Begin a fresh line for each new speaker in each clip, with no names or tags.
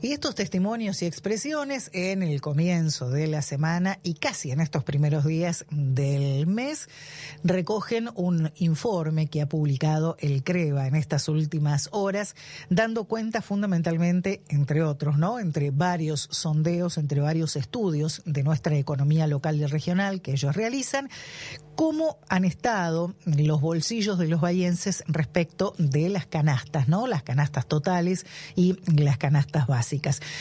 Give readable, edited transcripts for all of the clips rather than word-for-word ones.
Y estos testimonios y expresiones en el comienzo de la semana y casi en estos primeros días del mes recogen un informe que ha publicado el CREVA en estas últimas horas, dando cuenta fundamentalmente, entre otros, ¿no?, entre varios sondeos, entre varios estudios de nuestra economía local y regional que ellos realizan, cómo han estado los bolsillos de los bahienses respecto de las canastas, ¿no?, las canastas totales y las canastas básicas.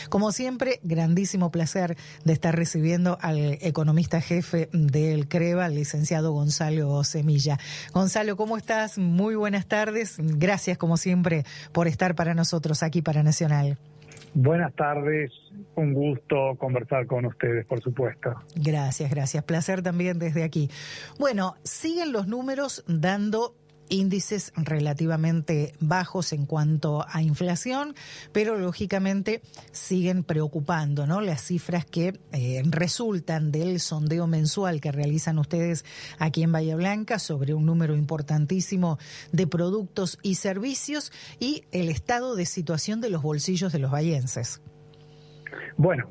Como siempre, grandísimo placer de estar recibiendo al economista jefe del CREVA, el licenciado Gonzalo Semilla. Gonzalo, ¿cómo estás? Muy buenas tardes. Gracias, como siempre, por estar para nosotros aquí para Nacional.
Buenas tardes, un gusto conversar con ustedes, por supuesto.
Gracias. Placer también desde aquí. Bueno, siguen los números dando índices relativamente bajos en cuanto a inflación, pero lógicamente siguen preocupando, ¿no?, las cifras que resultan del sondeo mensual que realizan ustedes aquí en Bahía Blanca sobre un número importantísimo de productos y servicios y el estado de situación de los bolsillos de los bahienses.
Bueno,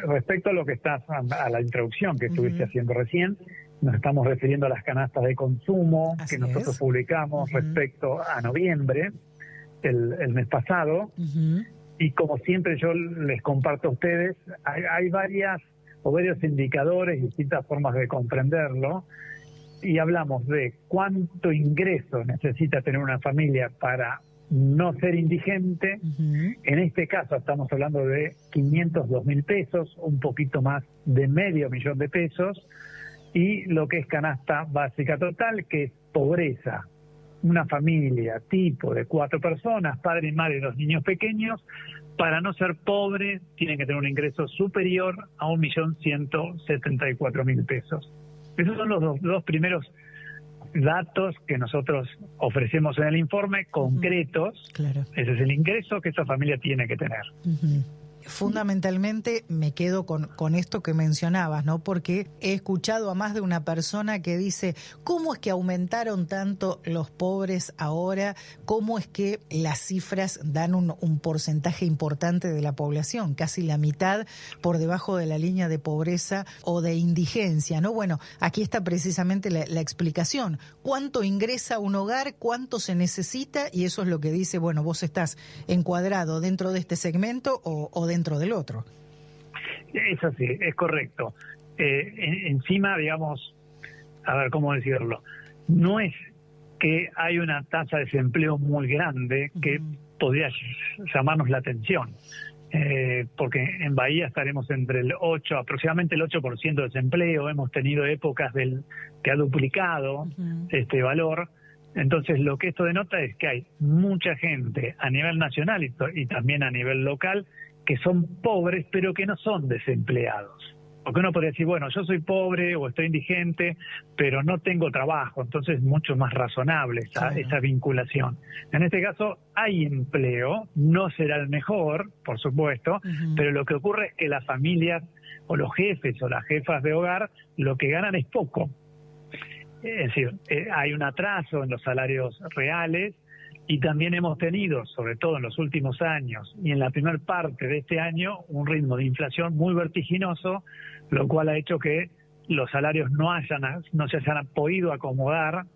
respecto a lo que estás, a la introducción que estuviste haciendo recién, nos estamos refiriendo a las canastas de consumo que nosotros publicamos respecto a noviembre, el mes pasado, y como siempre yo les comparto a ustedes, hay varios indicadores y distintas formas de comprenderlo, y hablamos de cuánto ingreso necesita tener una familia para no ser indigente. En este caso estamos hablando de 502.000 pesos, un poquito más de $500.000 de pesos, y lo que es canasta básica total, que es pobreza. Una familia tipo de 4 personas, padre y madre y 2 niños pequeños, para no ser pobre tienen que tener un ingreso superior a 1.174.000 pesos. Esos son los dos primeros datos que nosotros ofrecemos en el informe, concretos.
Claro.
Ese es el ingreso que esa familia tiene que tener.
Fundamentalmente me quedo con esto que mencionabas, ¿no? Porque he escuchado a más de una persona que dice, ¿cómo es que aumentaron tanto los pobres ahora? ¿Cómo es que las cifras dan un porcentaje importante de la población? Casi la mitad por debajo de la línea de pobreza o de indigencia, ¿no? Bueno, aquí está precisamente la explicación. ¿Cuánto ingresa un hogar? ¿Cuánto se necesita? Y eso es lo que dice, bueno, vos estás encuadrado dentro de este segmento o dentro del otro.
Es así, es correcto. Encima, digamos, a ver cómo decirlo, no es que hay una tasa de desempleo muy grande que podría llamarnos la atención, porque en Bahía estaremos entre aproximadamente el 8% de desempleo. Hemos tenido épocas que ha duplicado este valor. Entonces, lo que esto denota es que hay mucha gente a nivel nacional y también a nivel local que son pobres, pero que no son desempleados. Porque uno podría decir, bueno, yo soy pobre o estoy indigente, pero no tengo trabajo. Entonces es mucho más razonable esa vinculación. En este caso hay empleo, no será el mejor, por supuesto, pero lo que ocurre es que las familias o los jefes o las jefas de hogar lo que ganan es poco. Es decir, hay un atraso en los salarios reales. Y también hemos tenido, sobre todo en los últimos años y en la primera parte de este año, un ritmo de inflación muy vertiginoso, lo cual ha hecho que los salarios no se hayan podido acomodar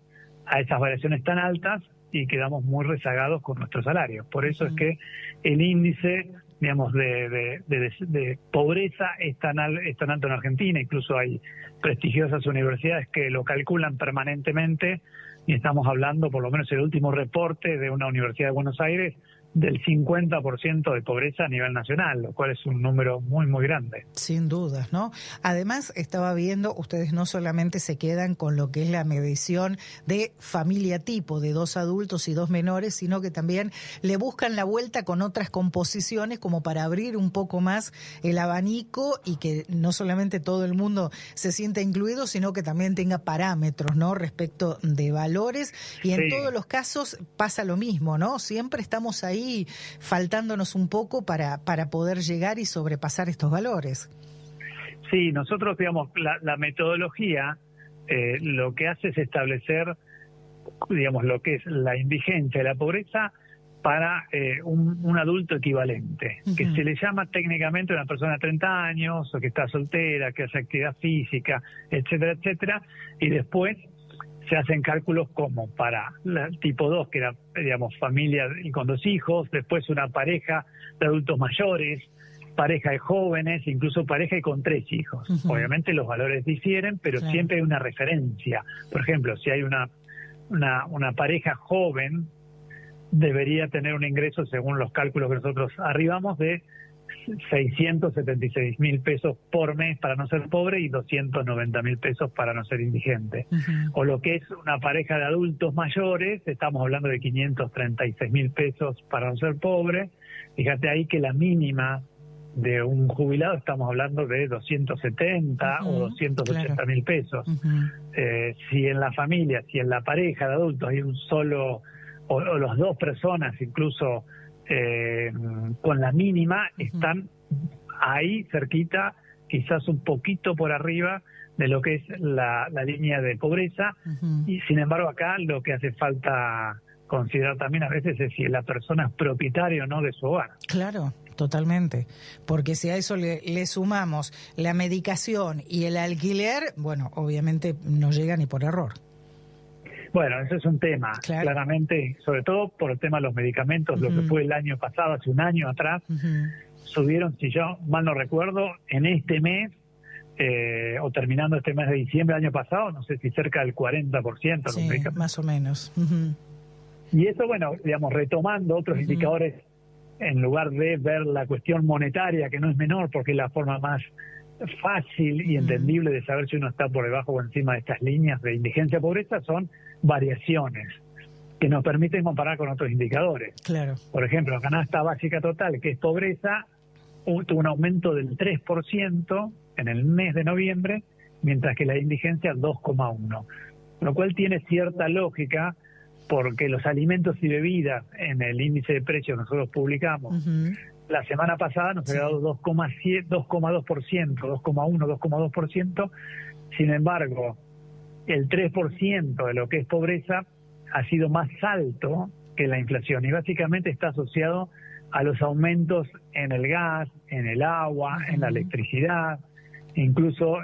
a esas variaciones tan altas y quedamos muy rezagados con nuestros salarios. Por eso es que el índice, digamos, de pobreza es tan alto en Argentina. Incluso hay prestigiosas universidades que lo calculan permanentemente. Y estamos hablando, por lo menos el último reporte de una universidad de Buenos Aires, del 50% de pobreza a nivel nacional, lo cual es un número muy, muy grande.
Sin dudas, ¿no? Además, estaba viendo, ustedes no solamente se quedan con lo que es la medición de familia tipo, de 2 adultos y 2 menores, sino que también le buscan la vuelta con otras composiciones como para abrir un poco más el abanico y que no solamente todo el mundo se sienta incluido, sino que también tenga parámetros, ¿no?, respecto de valores. Y en todos los casos pasa lo mismo, ¿no? Siempre estamos ahí faltándonos un poco para poder llegar y sobrepasar estos valores.
Sí, nosotros, digamos, la metodología lo que hace es establecer, digamos, lo que es la indigencia y la pobreza para un adulto equivalente, que se le llama técnicamente una persona de 30 años o que está soltera, que hace actividad física, etcétera, etcétera, y después se hacen cálculos como para el tipo 2, que era, digamos, familia y con 2 hijos, después una pareja de adultos mayores, pareja de jóvenes, incluso pareja y con 3 hijos. Obviamente los valores difieren, pero siempre hay una referencia. Por ejemplo, si hay una pareja joven, debería tener un ingreso, según los cálculos que nosotros arribamos, de 676.000 pesos por mes para no ser pobre y 290.000 pesos para no ser indigente. O lo que es una pareja de adultos mayores, estamos hablando de 536.000 pesos para no ser pobre. Fíjate ahí que la mínima de un jubilado estamos hablando de 270 o 280.000 pesos. Si en la familia, si en la pareja de adultos hay un solo o las 2 personas incluso con la mínima, están ahí cerquita, quizás un poquito por arriba de lo que es la línea de pobreza. Y sin embargo acá lo que hace falta considerar también a veces es si la persona es propietaria o no de su hogar.
Claro, totalmente, porque si a eso le sumamos la medicación y el alquiler, bueno, obviamente no llega ni por error.
Bueno, ese es un tema, claramente, sobre todo por el tema de los medicamentos, lo que fue el año pasado, hace un año atrás, subieron, si yo mal no recuerdo, en este mes, o terminando este mes de diciembre del año pasado, no sé si cerca del 40%.
Sí, más o menos.
Y eso, bueno, digamos, retomando otros indicadores, en lugar de ver la cuestión monetaria, que no es menor, porque es la forma más fácil y entendible de saber si uno está por debajo o encima de estas líneas de indigencia o pobreza, son variaciones que nos permiten comparar con otros indicadores.
Claro.
Por ejemplo, la canasta básica total, que es pobreza, tuvo un aumento del 3% en el mes de noviembre, mientras que la indigencia 2,1%. Lo cual tiene cierta lógica, porque los alimentos y bebidas en el índice de precios que nosotros publicamos, la semana pasada nos había dado 2,2%, 2,2%. Sin embargo, el 3% de lo que es pobreza ha sido más alto que la inflación y básicamente está asociado a los aumentos en el gas, en el agua, en la electricidad, incluso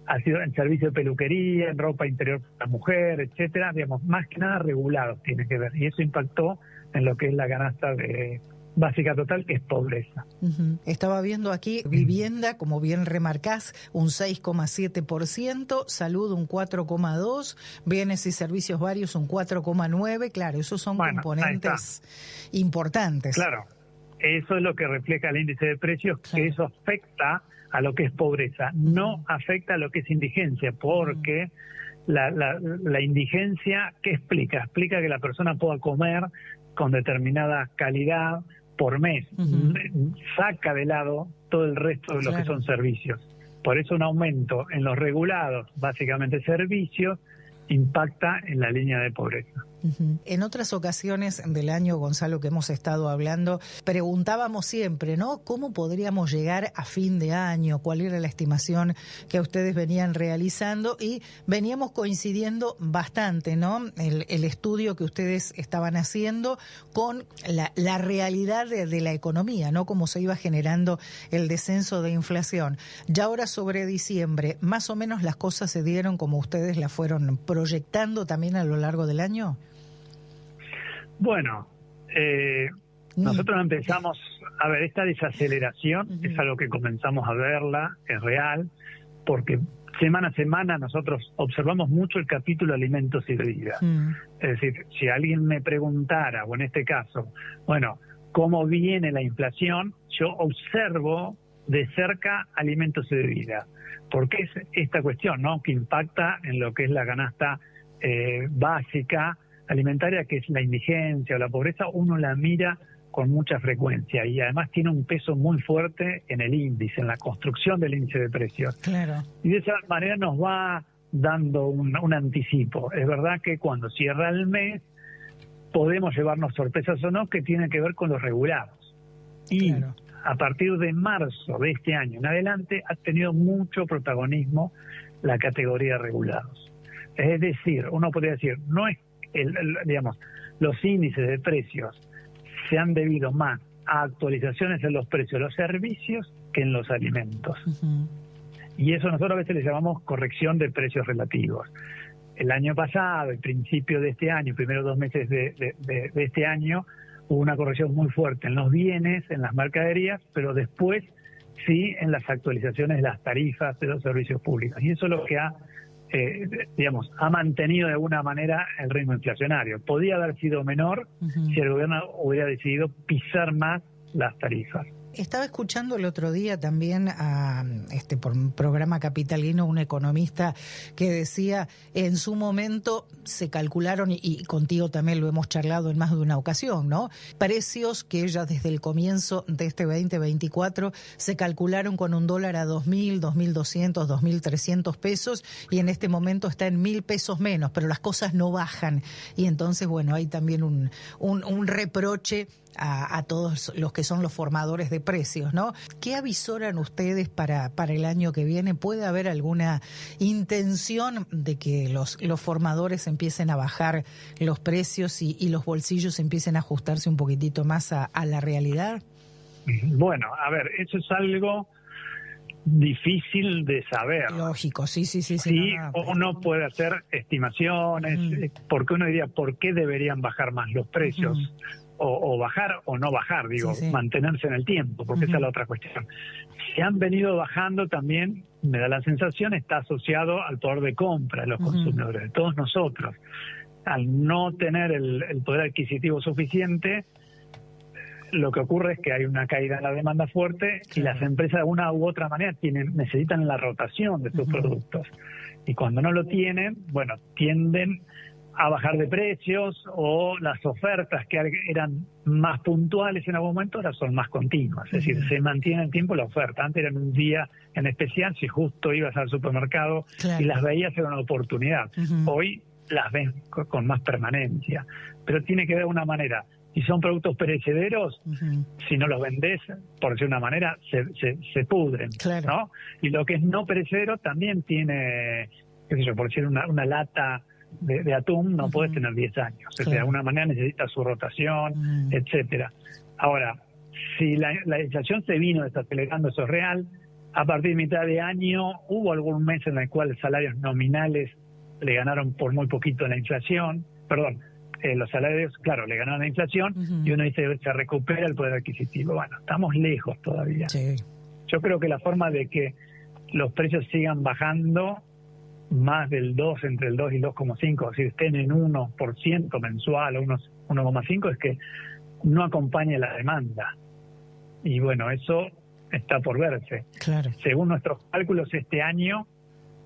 ha sido en servicio de peluquería, en ropa interior para la mujer, etcétera, digamos, más que nada regulados tiene que ver, y eso impactó en lo que es la canasta básica total, que es pobreza.
Estaba viendo aquí vivienda, como bien remarcás, un 6,7%, salud un 4,2%, bienes y servicios varios un 4,9%. Claro, esos son componentes importantes.
Claro, eso es lo que refleja el índice de precios, que eso afecta a lo que es pobreza, no afecta a lo que es indigencia, porque la indigencia, ¿qué explica? Explica que la persona pueda comer con determinada calidad por mes, saca de lado todo el resto de lo que son servicios. Por eso un aumento en los regulados, básicamente servicios, impacta en la línea de pobreza.
En otras ocasiones del año, Gonzalo, que hemos estado hablando, preguntábamos siempre, ¿no? ¿Cómo podríamos llegar a fin de año? ¿Cuál era la estimación que ustedes venían realizando? Y veníamos coincidiendo bastante, ¿no? El estudio que ustedes estaban haciendo con la realidad de la economía, ¿no? Cómo se iba generando el descenso de inflación. Ya ahora sobre diciembre, ¿más o menos las cosas se dieron como ustedes las fueron proyectando también a lo largo del año?
Bueno, nosotros empezamos a ver esta desaceleración, es algo que comenzamos a verla, es real, porque semana a semana nosotros observamos mucho el capítulo alimentos y bebidas. Es decir, si alguien me preguntara, o en este caso, bueno, ¿cómo viene la inflación? Yo observo de cerca alimentos y bebidas, porque es esta cuestión, ¿no?, que impacta en lo que es la canasta básica alimentaria, que es la indigencia o la pobreza. Uno la mira con mucha frecuencia y además tiene un peso muy fuerte en el índice, en la construcción del índice de precios.
Claro.
Y de esa manera nos va dando un anticipo. Es verdad que cuando cierra el mes podemos llevarnos sorpresas o no, que tienen que ver con los regulados. Y a partir de marzo de este año en adelante ha tenido mucho protagonismo la categoría de regulados. Es decir, uno podría decir, no es digamos, los índices de precios se han debido más a actualizaciones en los precios de los servicios que en los alimentos. Y eso nosotros a veces le llamamos corrección de precios relativos. El año pasado, el principio de este año, primeros 2 meses de este año, hubo una corrección muy fuerte en los bienes, en las mercaderías, pero después sí en las actualizaciones de las tarifas de los servicios públicos. Y eso es lo que ha mantenido de alguna manera el ritmo inflacionario. Podía haber sido menor si el gobierno hubiera decidido pisar más las tarifas.
Estaba escuchando el otro día también por un programa capitalino un economista que decía en su momento se calcularon, y contigo también lo hemos charlado en más de una ocasión, ¿no? Precios que ya desde el comienzo de este 2024 se calcularon con un dólar a 2.000, 2.200, 2.300 pesos y en este momento está en 1.000 pesos menos, pero las cosas no bajan y entonces, bueno, hay también un reproche a todos los que son los formadores de precios, ¿no? ¿Qué avisoran ustedes para el año que viene? ¿Puede haber alguna intención de que los formadores empiecen a bajar los precios y los bolsillos empiecen a ajustarse un poquitito más a la realidad?
Bueno, a ver, eso es algo difícil de saber.
Lógico, sí.
Sí, uno puede hacer estimaciones, porque uno diría, ¿por qué deberían bajar más los precios? O bajar o no bajar, mantenerse en el tiempo, porque esa es la otra cuestión. Si han venido bajando también, me da la sensación, está asociado al poder de compra de los consumidores, de todos nosotros. Al no tener el poder adquisitivo suficiente, lo que ocurre es que hay una caída en la demanda fuerte y las empresas de una u otra manera necesitan la rotación de sus productos. Y cuando no lo tienen, bueno, tienden a bajar de precios, o las ofertas que eran más puntuales en algún momento ahora son más continuas. Es decir, se mantiene el tiempo la oferta. Antes era un día en especial, si justo ibas al supermercado y las veías era una oportunidad. Hoy las ves con más permanencia. Pero tiene que ver de una manera. Si son productos perecederos, si no los vendés, por decir una manera, se pudren, ¿no? Y lo que es no perecedero también tiene, qué sé yo, por decir una lata de atún no puedes tener 10 años. O sea, de alguna manera necesita su rotación, etcétera. Ahora, si la inflación se vino desacelerando, eso es real. A partir de mitad de año hubo algún mes en el cual salarios nominales le ganaron por muy poquito la inflación. Los salarios, claro, le ganaron la inflación y uno dice, se recupera el poder adquisitivo. Bueno, estamos lejos todavía. Yo creo que la forma de que los precios sigan bajando más del 2, entre el 2 y 2,5, si estén en 1% mensual o 1,5, es que no acompaña la demanda. Y bueno, eso está por verse. Según nuestros cálculos, este año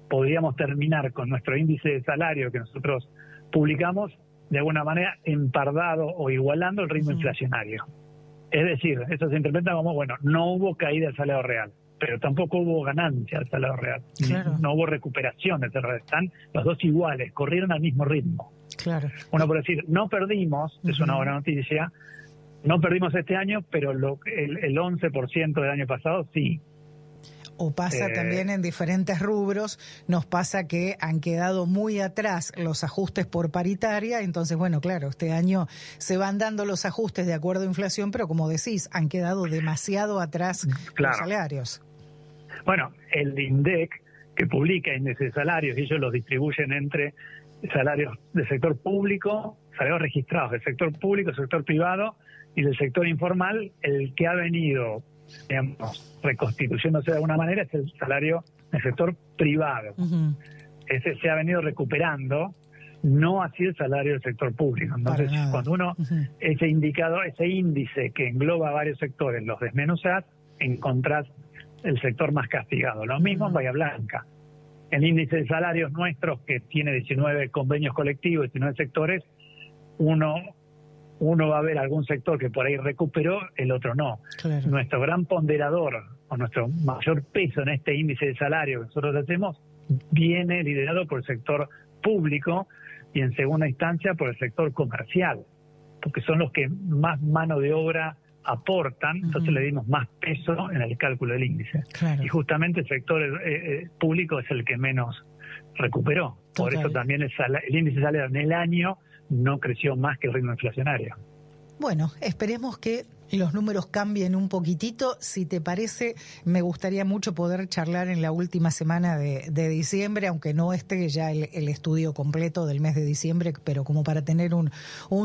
podríamos terminar con nuestro índice de salario que nosotros publicamos de alguna manera empardado o igualando el ritmo inflacionario. Es decir, eso se interpreta como, bueno, no hubo caída del salario real, pero tampoco hubo ganancia del salario real. No hubo recuperación del salario real. Están los dos iguales, corrieron al mismo ritmo. Uno puede decir, no perdimos, es una buena noticia, no perdimos este año, pero el 11% del año pasado sí.
O pasa también en diferentes rubros, nos pasa que han quedado muy atrás los ajustes por paritaria, entonces bueno, claro, este año se van dando los ajustes de acuerdo a inflación, pero como decís, han quedado demasiado atrás los salarios.
Bueno, el INDEC, que publica índices de salarios, y ellos los distribuyen entre salarios del sector público, salarios registrados del sector público, sector privado y del sector informal, el que ha venido, digamos, reconstituyéndose de alguna manera es el salario del sector privado. Ese se ha venido recuperando, no así el salario del sector público. Entonces, cuando uno ese indicador, ese índice que engloba varios sectores, los desmenuzas, encontrás el sector más castigado. Lo mismo en Bahía Blanca. El índice de salarios nuestros, que tiene 19 convenios colectivos, 19 sectores, uno va a ver algún sector que por ahí recuperó, el otro no. Nuestro gran ponderador, o nuestro mayor peso en este índice de salario que nosotros hacemos, viene liderado por el sector público y en segunda instancia por el sector comercial, porque son los que más mano de obra aportan, entonces le dimos más peso en el cálculo del índice. Y justamente el sector público es el que menos recuperó. Por eso también el índice de salario en el año no creció más que el ritmo inflacionario.
Bueno, esperemos que los números cambien un poquitito. Si te parece, me gustaría mucho poder charlar en la última semana de diciembre, aunque no esté ya el estudio completo del mes de diciembre, pero como para tener un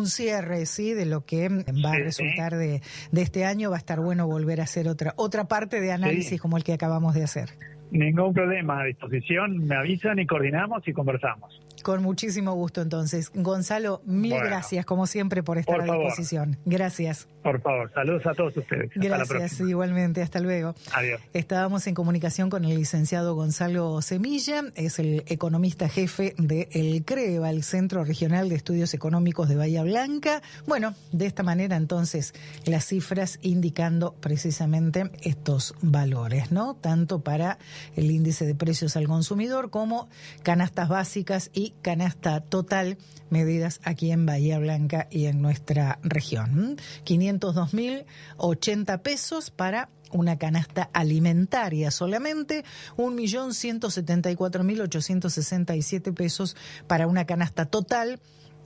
cierre, ¿sí?, de lo que va a resultar de este año. Va a estar bueno volver a hacer otra parte de análisis como el que acabamos de hacer.
Ningún problema, a disposición, me avisan y coordinamos y conversamos.
Con muchísimo gusto, entonces. Gonzalo, mil gracias, como siempre, por estar a disposición. Gracias.
Por favor, saludos a todos ustedes.
Gracias, igualmente. Hasta luego.
Adiós.
Estábamos en comunicación con el licenciado Gonzalo Semilla, es el economista jefe del CREVA, el Centro Regional de Estudios Económicos de Bahía Blanca. Bueno, de esta manera, entonces, las cifras indicando precisamente estos valores, ¿no? Tanto para el índice de precios al consumidor como canastas básicas y canasta total medidas aquí en Bahía Blanca y en nuestra región. 502.080 pesos para una canasta alimentaria solamente, 1.174.867 pesos para una canasta total,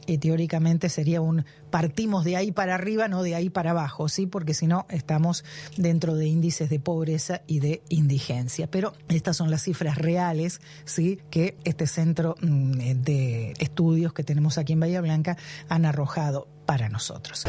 que teóricamente sería partimos de ahí para arriba, no de ahí para abajo, ¿sí? Porque si no, estamos dentro de índices de pobreza y de indigencia. Pero estas son las cifras reales, ¿sí?, que este centro de estudios que tenemos aquí en Bahía Blanca han arrojado para nosotros.